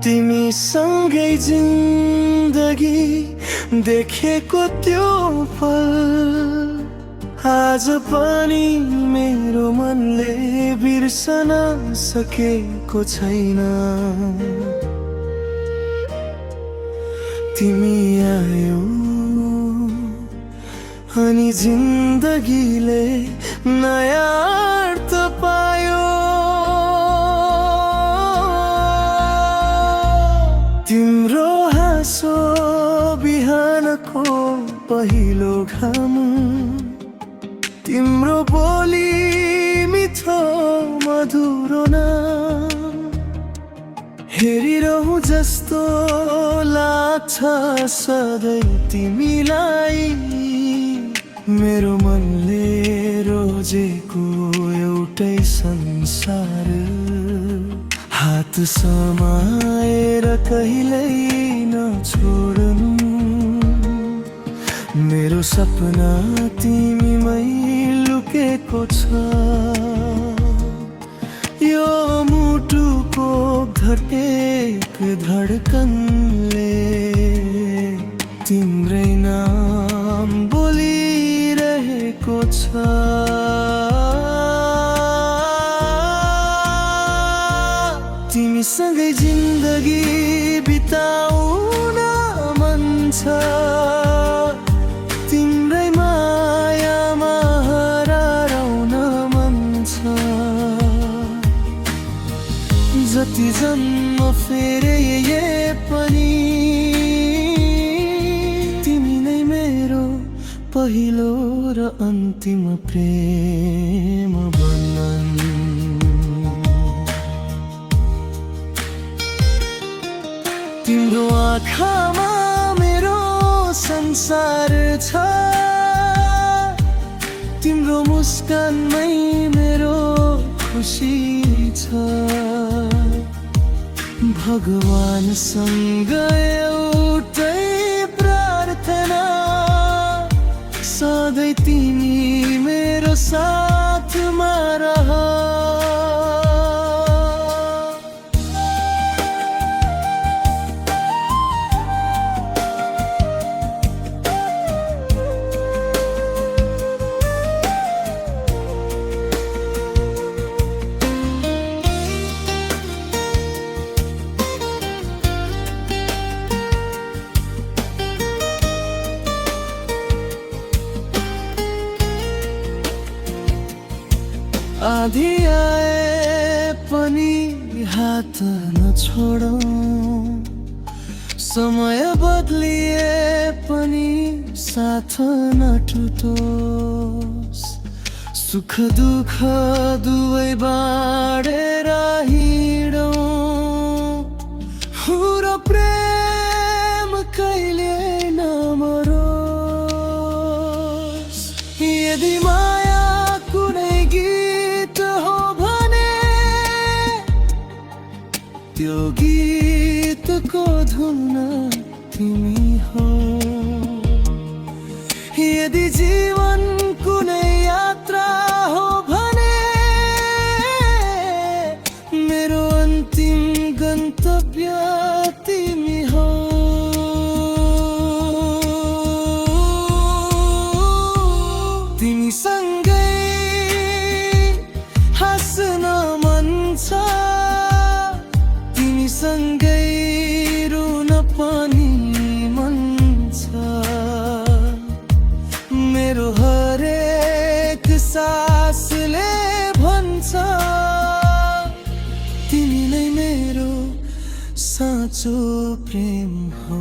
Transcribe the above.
तिमीसँगै जिन्दगी देखेको त्यो पल आज पनि मेरो मनले बिर्सन सकेको छैन। तिमी आयौ अनि जिन्दगीले नयाँ अर्थ पायो। तिम्रो हाँसो बिहानको पहिलो घाम, तिम्रो बोली मिठो मधुरो नाम हेरिरहँ जस्तो लाग्छ सधैँ तिमीलाई। मेरो मनले रोजेको एउटै संसार, हात समाएर कहिल्यै नछोड्नु। मेरो सपना तिमीमै लुकेको छ। यो मुटुको धडक धडकनले तिम्रै नाम बोलिरहेको छ। तिमीसँगै जिन्दगी बिताउन मन छ। तिम्रै मायामा हराउन मन छ। जति जन्म फेरे पनि तिमी नै मेरो पहिलो र अन्तिम प्रेम बन्धन। तिम्रो आँखामा मेरो संसार छ। तिम्रो मुस्कानमै मेरो खुसी छ। भगवानसँग एउटै प्रार्थना, सधैँ तिमी मेरो साथमा रह। आधी आए पनि हात नछोडौँ, समय बदलिए पनि साथ नटुटोस्। सुख दुःख दुवै बाँडेर हिँडौँ, हाम्रो प्रेम कहिले नमरोस्। यदि माया कुनै गीत हो भने त्यो गीतको धुन तिमी हो। यदि जीवन कुनै यात्रा हो भने मेरो अन्तिम गन्तव्य तिमी हो। तिमीसँगै हाँस्न मन छ। तिमीसँगै रुन पनि मन छ। मेरो हरेक सासले भन्छ तिमी नै मेरो साँचो प्रेम हो।